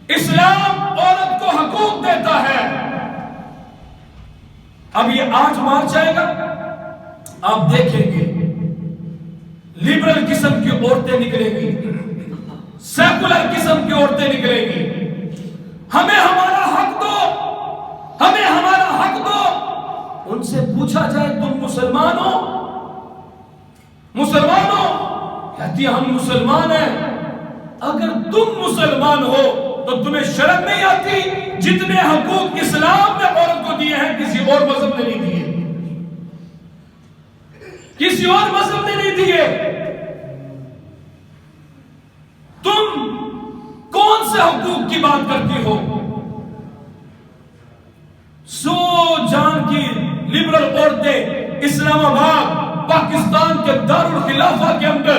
اسلام عورت کو حقوق دیتا ہے. اب یہ 8 مارچ جائے گا، آپ دیکھیں گے لبرل قسم کی عورتیں نکلیں گی، سیکولر قسم کی عورتیں نکلیں گی. ہمیں ہمارا حق دو، ہمیں ہمارا حق دو. ان سے پوچھا جائے تم مسلمان ہو؟ مسلمان ہو؟ کہتی ہم مسلمان ہیں. اگر تم مسلمان ہو تو تمہیں شرم نہیں آتی جتنے حقوق اسلام نے عورت کو دیے ہیں کسی اور مذہب نے نہیں دیے، کسی اور مذہب نے نہیں دیے. تم کون سے حقوق کی بات کرتی ہو؟ سو جان کی لبرل عورتیں اسلام آباد پاکستان کے دارالخلافہ کے اندر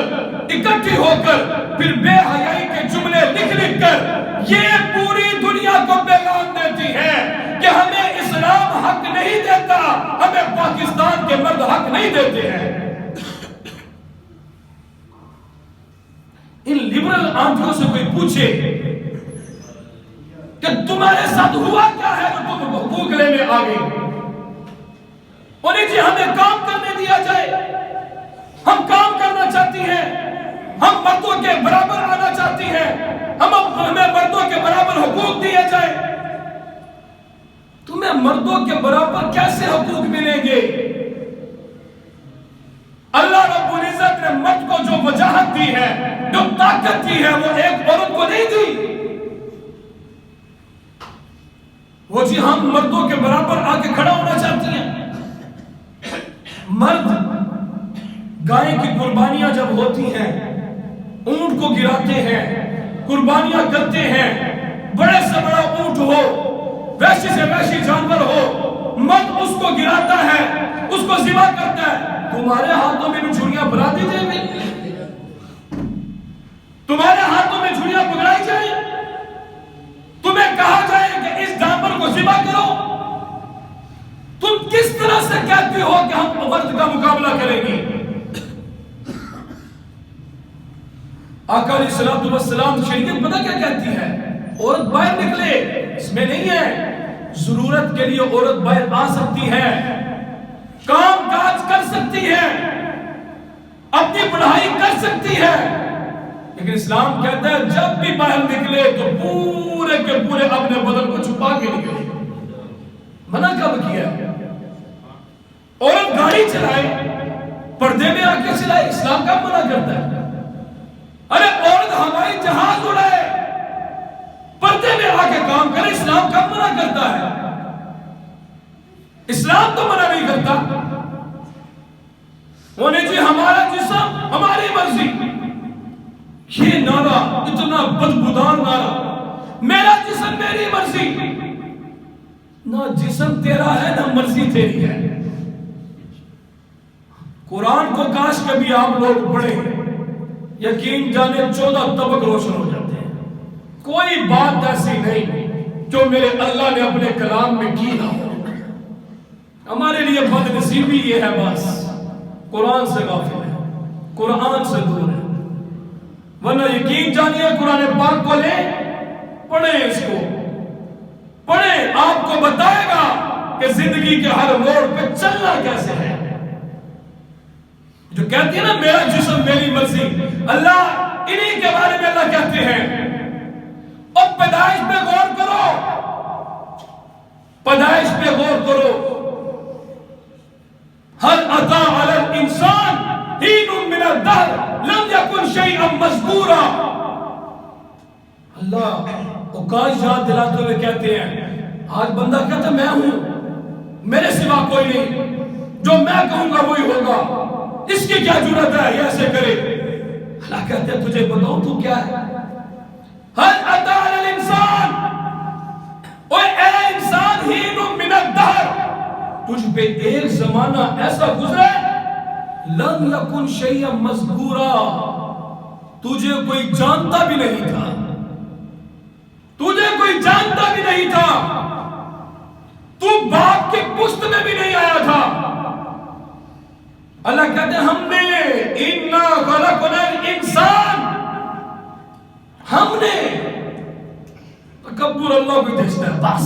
اکٹھی ہو کر پھر بے حیائی کے جملے لکھ کر یہ پوری دنیا کو پیغام دیتی ہے کہ ہمیں اسلام حق نہیں دیتا، ہمیں پاکستان کے مرد حق نہیں دیتے ہیں. ان لبرل آنٹوں سے کوئی پوچھے کہ تمہارے ساتھ ہوا کیا ہے تو تم حقوق لینے آ گئی؟ انہیں جی ہمیں کام کرنے دیا جائے، ہم کام کرنا چاہتی ہیں، ہم مردوں کے برابر آنا چاہتی ہیں، ہمیں مردوں کے برابر حقوق دیے جائے. تمہیں مردوں کے برابر کیسے حقوق ملیں گے؟ اللہ رب العزت نے مرد کو جو وجاہت دی ہے، جو طاقت دی ہے، وہ ایک عورت کو نہیں دی. وہ جی ہم مردوں کے برابر آ کے کھڑا ہونا چاہتی ہیں. مرد گائے کی قربانیاں جب ہوتی ہیں، اونٹ کو گراتے ہیں، قربانیاں کرتے ہیں، بڑے سے بڑا اونٹ ہو، ویشی سے ویشی جانور ہو، مرد اس کو گراتا ہے، اس کو ذبح کرتا ہے. تمہارے ہاتھوں میں بھی چھڑیاں بھرا دی جائیں گی، تمہارے ہاتھوں میں چھڑیاں پکڑائی جائیں، تمہیں کہا جائے کہ اس جانور کو ذبح کرو. تم کس طرح سے کہتی ہو کہ ہم مرد کا مقابلہ کریں گی؟ آقا علیہ الصلوۃ والسلام شریعت پتہ کیا کہتی ہے؟ عورت باہر نکلے، اس میں نہیں ہے. ضرورت کے لیے عورت باہر آ سکتی ہے، کام کاج کر سکتی ہے، اپنی پڑھائی کر سکتی ہے، لیکن اسلام کہتا ہے جب بھی باہر نکلے تو پورے کے پورے اپنے بدن کو چھپا کے نکلے. منع کب کیا؟ عورت گاڑی چلائے، پردے میں آ کے چلائے، اسلام کب منع کرتا ہے؟ ارے عورت ہوائی جہاز اڑائے، پردے میں آ کے کام کرے، اسلام کب منع کرتا ہے؟ اسلام تو منع نہیں کرتا. انہیں جی ہمارا جسم ہماری مرضی، یہ نعرہ اتنا بدبودار نعرہ، میرا جسم میری مرضی. نہ جسم تیرا ہے نہ مرضی تیری ہے. قرآن کو کاش کبھی آپ لوگ پڑھیں، یقین جانے 14 طبق روشن ہو جاتے ہیں. کوئی بات ایسی نہیں جو میرے اللہ نے اپنے کلام میں کی نہ ہو. ہمارے لیے بد نصیبی یہ ہے بس قرآن سے غافل ہے، قرآن سے دور ہے. ورنہ یقین جانیے قرآن پاک کو لیں، پڑھیں، اس کو پڑھیں، آپ کو بتائے گا کہ زندگی کے ہر موڑ پہ چلنا کیسے ہے. جو کہتی ہے نا میرا جسم میری مرضی، اللہ انہی کے بارے میں اللہ کہتے ہیں اور پیدائش پہ غور کرو، پیدائش پہ غور کرو. هل أتى على الإنسان حين من الدهر لم يكن شيئا مذكورا. اللہ اوقات یاد دلاتے ہوئے کہتے ہیں، آج بندہ کہتا ہے میں ہوں، میرے سوا کوئی نہیں، جو میں کہوں گا وہی ہوگا، اس کی کیا ضرورت ہے یہ ایسے کرے. اللہ کہتے ہیں تجھے بتاؤں تو کیا ہے. هل أتى على الإنسان، اے انسان حين من الدهر، تجھ پہ ایک زمانہ ایسا گزرے لم یکن شیئا مذکورا، تجھے کوئی جانتا بھی نہیں تھا، تجھے کوئی جانتا بھی نہیں تھا، تو باپ کے پشت میں بھی نہیں آیا تھا. اللہ کہتے ہیں ہم نے انا خلقنا الانسان، ہم نے تکبر اللہ کو دیکھتا ہے بس.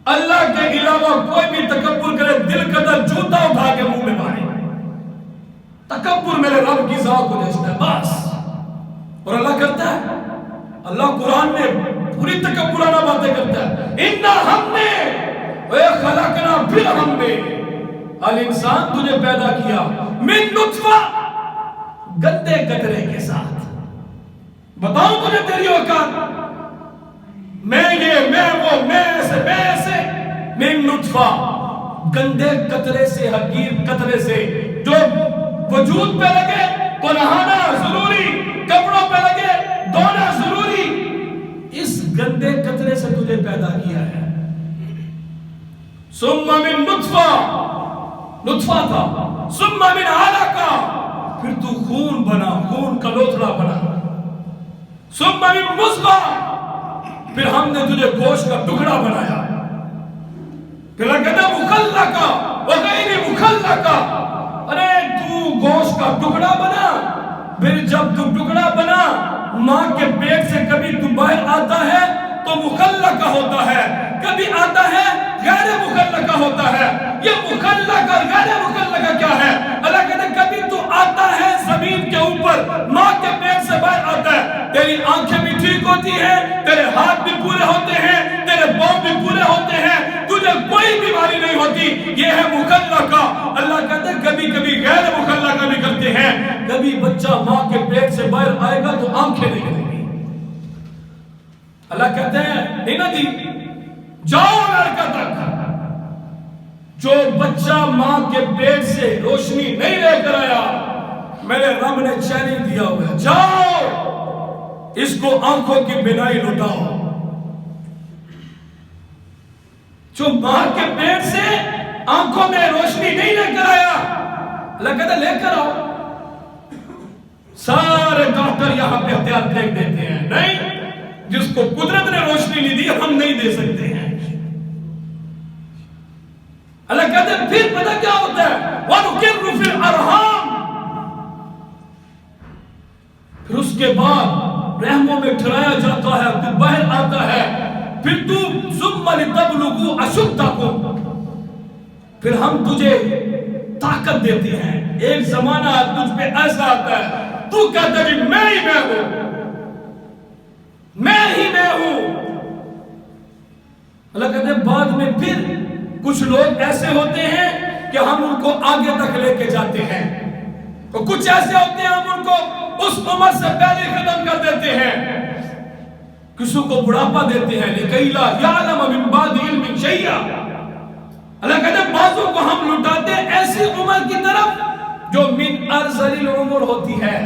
اللہ کے علاوہ کوئی بھی تکبر کرے دل کا جوتا اٹھا کے منہ میں مارے. تکبر میرے رب کی ذات کو دیکھتا ہے بس. اور اللہ کرتا ہے. اللہ قرآن میں پوری تکبرانہ باتیں کرتا ہے. اِنَّا ہم نے اے خلقنا پھر ہم نے الانسان تجھے پیدا کیا من نطفہ گندے قطرے کے ساتھ. بتاؤں تجھے تیری اوقات. میں یہ میں وہ میں ایسے من نطفہ گندے قطرے سے حقیر قطرے سے جو وجود پہ لگے تو نہانا ضروری, کپڑوں پہ لگے دھونا ضروری. اس گندے قطرے سے تجھے پیدا کیا ہے. ثم من نطفہ تھا, ثم من علقہ پھر تو خون بنا, خون کا لوتھڑا بنا. ثم من مضغہ پھر ہم نے تجھے گوشت کا ٹکڑا بنایا. پھر کہتا مخلقہ وغیر مخلقہ. ارے تو گوشت کا ٹکڑا بنا, پھر جب تو ٹکڑا بنا ماں کے پیٹ سے کبھی تو باہر آتا ہے تو مخلقہ ہوتا ہے, کبھی آتا ہے غیر مخلقہ ہوتا ہے. یہ مخلقہ اور غیر مخلقہ کیا ہے؟ اللہ کہتے ہیں کبھی تو آتا ہے زمین کے اوپر, ماں کے پیٹ سے باہر آتا ہے. تیری آنکھیں بھی ٹھیک ہوتی ہیں, تیرے ہاتھ بھی پورے ہوتے ہیں, تیرے پاؤں بھی پورے ہوتے ہیں, تجھے کوئی بیماری نہیں ہوتی. یہ ہے مخلقہ. اللہ کہتے ہیں کبھی کبھی غیر مخلقہ بھی کرتے ہیں. کبھی بچہ ماں کے پیٹ سے باہر آئے گا تو آنکھیں نہیں کریں گی. اللہ کہتے ہیں نہیں نہ دی جاؤ لڑکا تک. جو بچہ ماں کے پیٹ سے روشنی نہیں لے کر آیا میرے رب نے چیلنج دیا ہوا ہے, جاؤ اس کو آنکھوں کی بینائی لوٹاؤ. جو ماں کے پیٹ سے آنکھوں میں روشنی نہیں لے کر آیا اللہ کہتا لے کر آؤ. سارے ڈاکٹر یہاں پہ ہتھیار پھینک دیتے ہیں, نہیں, جس کو قدرت نے روشنی نہیں دی ہم نہیں دے سکتے ہیں. اللہ کہتے ہیں پھر پتہ کیا ہوتا ہے وَنُقِرُّ فِي الْأَرْحَامِ. پھر اس کے بعد رحموں میں ٹھہرایا جاتا ہے, تو باہر آتا ہے. پھر تو ثُمَّ لِتَبْلُغُوا أَشُدَّكُمْ پھر ہم تجھے طاقت دیتے ہیں. ایک زمانہ تجھ پہ ایسا آتا ہے تو کہتا ہے میں ہی میں ہوں, میں ہی میں ہوں. اللہ کہتے ہیں بعد میں پھر کچھ لوگ ایسے ہوتے ہیں کہ ہم ان کو آگے تک لے کے جاتے ہیں, اور کچھ ایسے ہوتے ہیں ہم ان کو اس عمر سے پہلے ختم کر دیتے ہیں. کسی کو بڑھاپا دیتے ہیں لِكَيْ لَا يَعْلَمَ مِن بَعْدِ عِلْمٍ شَيْئًا. اللہ کہتے ہیں بعضوں کو ہم لٹاتے ہیں ایسی عمر کی طرف جو من ارذل العمر ہوتی ہے.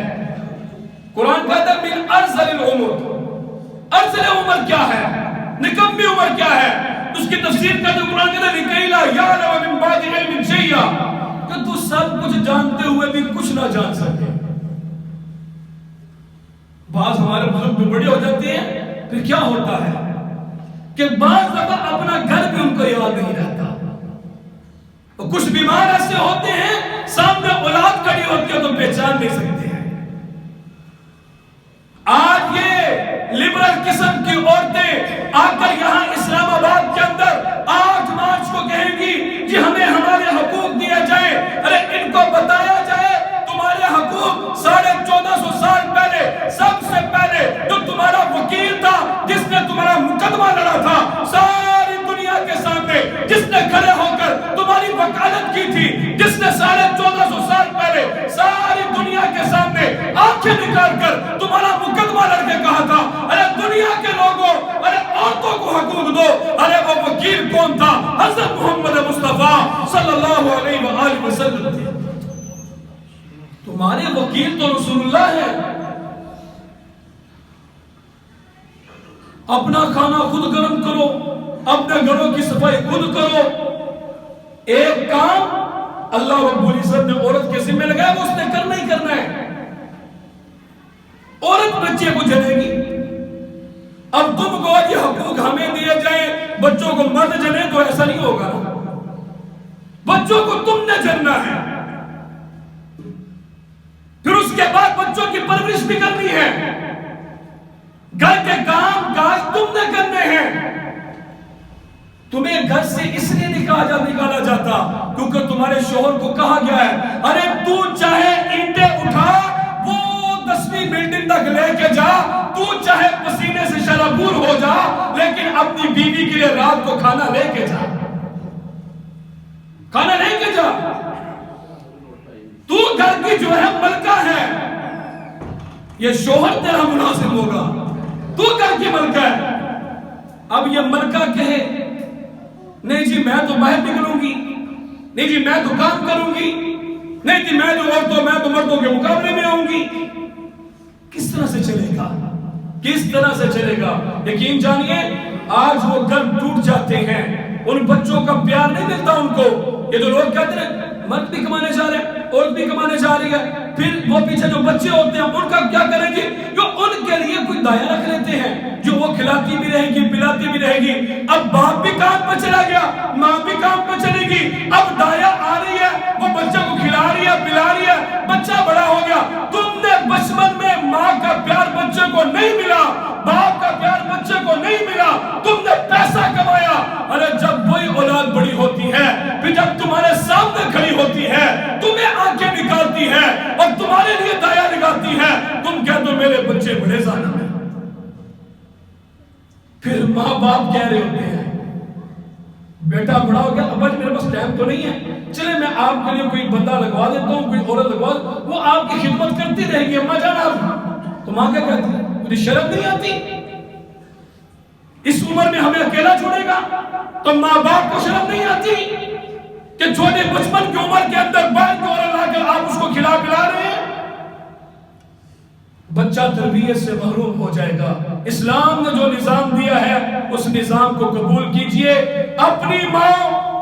قرآن کہتا ہے من ارذل العمر. ارذل عمر کیا ہے, نکمی عمر کیا ہے؟ اس کی تفسیر کرتے قرآن کہتا ہے لِكَيْ لَا يَعْلَمَ مِن بَعْدِ عِلْمٍ شَيْئًا کہ تو سب کچھ جانتے ہوئے بھی کچھ نہ جان سکے. بعض ہمارے بزرگ بھی بڑے ہو جاتے ہیں, پھر کیا ہوتا ہے کہ بعض دفعہ اپنا گھر بھی ان کو یاد نہیں رہتا. اور کچھ بیمار ایسے ہوتے ہیں سامنے اولاد کھڑی ہوتی ہے تو پہچان نہیں سکتے ہیں. آج یہ لبرل قسم کی عورتیں آ کر یہاں اسلام آباد کے اندر 8 مارچ کو کہیں گی کہ ہمیں ہمارے حقوق دیے جائیں. ارے ان کو بتایا جائے تمہارے حقوق 1450 سال پہلے سب سے پہلے جو تمہارا وکیل تھا جس نے تمہارا مقدمہ لڑا تھا ساری دنیا کے سامنے, جس نے کھڑے ہو کر تمہاری وکالت کی تھی, جس نے 1450 سال پہلے ساری دنیا کے سامنے آنکھیں نکال کر تمہارا مقدمہ لڑ کے کہا تھا ارے دنیا کے لوگوں, ارے عورتوں کو حقوق دو. ارے وہ وکیل کون تھا؟ حضرت محمد مصطفیٰ صلی اللہ علیہ وآلہ وسلم تھے. تمہارے وکیل تو رسول اللہ ہے. اپنا کھانا خود گرم کرو, اپنے گھروں کی صفائی خود کرو. ایک کام اللہ رب العزت نے عورت کے ذمہ لگایا وہ اس نے کرنا ہی کرنا ہے. عورت بچے کو جنے گی. اب تم کو یہ حقوق ہمیں دیے جائیں بچوں کو مرد جنے تو ایسا نہیں ہوگا. بچوں کو تم نے جننا ہے. پھر اس کے بعد بچوں کی پرورش بھی کرنی ہے. گھر کے کام کاج تم گھر سے اس لیے نکالا جاتا کیونکہ تمہارے شوہر کو کہا گیا ہے ارے تو چاہے اینٹیں اٹھا وہ 10ویں بلڈنگ تک لے کے جا، تو چاہے پسینے سے شرابور ہو جا، لیکن اپنی بیوی کے لیے رات کو کھانا لے کے جا، کھانا لے کے جا، تو گھر کی جو ہے ملکہ ہے، یہ شوہر تیرا ملازم ہوگا، تو گھر کی ملکہ ہے۔ اب یہ ملکہ کہے نہیں جی میں تو باہر نکلوں گی، نہیں جی میں تو کام کروں گی، نہیں جی میں تو مردوں کے مقابلے میں آؤں گی، کس طرح سے چلے گا؟ کس طرح سے چلے گا؟ یقین جانیے آج وہ گھر ٹوٹ جاتے ہیں، ان بچوں کا پیار نہیں ملتا ان کو۔ یہ جو لوگ کہتے ہیں مرد بھی کمانے جا رہے ہیں، عورت بھی کمانے جا رہی ہے، پھر وہ پیچھے جو بچے ہوتے ہیں ان کا کیا کریں گے؟ جو ان کے لیے کوئی دایا رکھ لیتے ہیں جو وہ کھلاتی بھی رہے گی پلاتی بھی رہے گی۔ اب باپ بھی کام پہ چلا گیا، ماں بھی کام پہ چلے گی، اب دایا آ رہی ہے وہ بچے کو کھلا رہی ہے پلا رہی ہے، بچہ بڑا ہو گیا۔ تم نے بچپن میں ماں کا پیار بچے کو نہیں ملا، باپ کا پیار بچے کو نہیں ملا، تم نے پیسہ کمایا، ارے جب وہی اولاد بڑی ہوتی ہے پھر جب تمہارے سامنے کھڑی ہوتی ہے تمہیں آنکھیں نکالتی ہے اور تمہارے لیے دایا لگاتی ہے، تم کہتے ہو میرے بچے بڑے ظالم ہیں۔ پھر ماں باپ کہہ رہے ہوتے ہیں بیٹا بڑا ہو گیا، ابا جی میرے پاس ٹائم تو نہیں ہے، چلے میں آپ کے لیے کوئی بندہ لگوا دیتا ہوں، کوئی عورت لگوا دیتا ہوں، وہ آپ کی خدمت کرتی رہے گی، اماں جان آپ۔ تو ماں کیا کہتی ہے مجھے شرم نہیں آتی؟ اس عمر میں ہمیں اکیلا چھوڑے گا؟ تو ماں باپ کو شرم نہیں آتی کہ چھوٹے بچپن کی عمر کے اندر بال کو لا کر آپ اس کو کھلا پلا رہے ہیں؟ بچہ تربیت سے محروم ہو جائے گا۔ اسلام نے جو نظام دیا ہے اس نظام کو قبول کیجئے۔ اپنی ماں،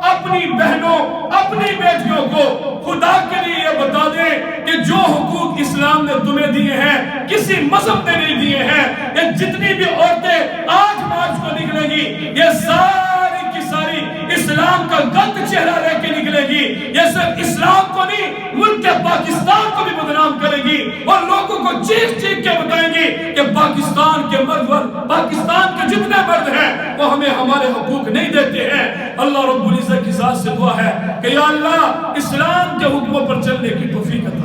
اپنی بہنوں، اپنی بیٹیوں کو خدا کے لیے یہ بتا دیں کہ جو حقوق اسلام نے تمہیں دیے ہیں کسی مذہب نے نہیں دیے ہیں۔ یہ جتنی بھی عورتیں آج مارچ کو نکلے گی یہ ساری کی ساری اسلام کا غلط چہرہ لے کے نکلے گی، یہ صرف اسلام کو نہیں ملک پاکستان کو بھی بدنام کرے گی اور لوگوں کو چیخ چیخ کے بتائیں گی کہ پاکستان کے مرد پاکستان کے جتنے مرد ہیں وہ ہمیں ہمارے حقوق نہیں دیتے ہیں۔ اللہ رب العزت کی ذات سے دعا ہے کہ یا اللہ اسلام کے حکموں پر چلنے کی توفیق عطا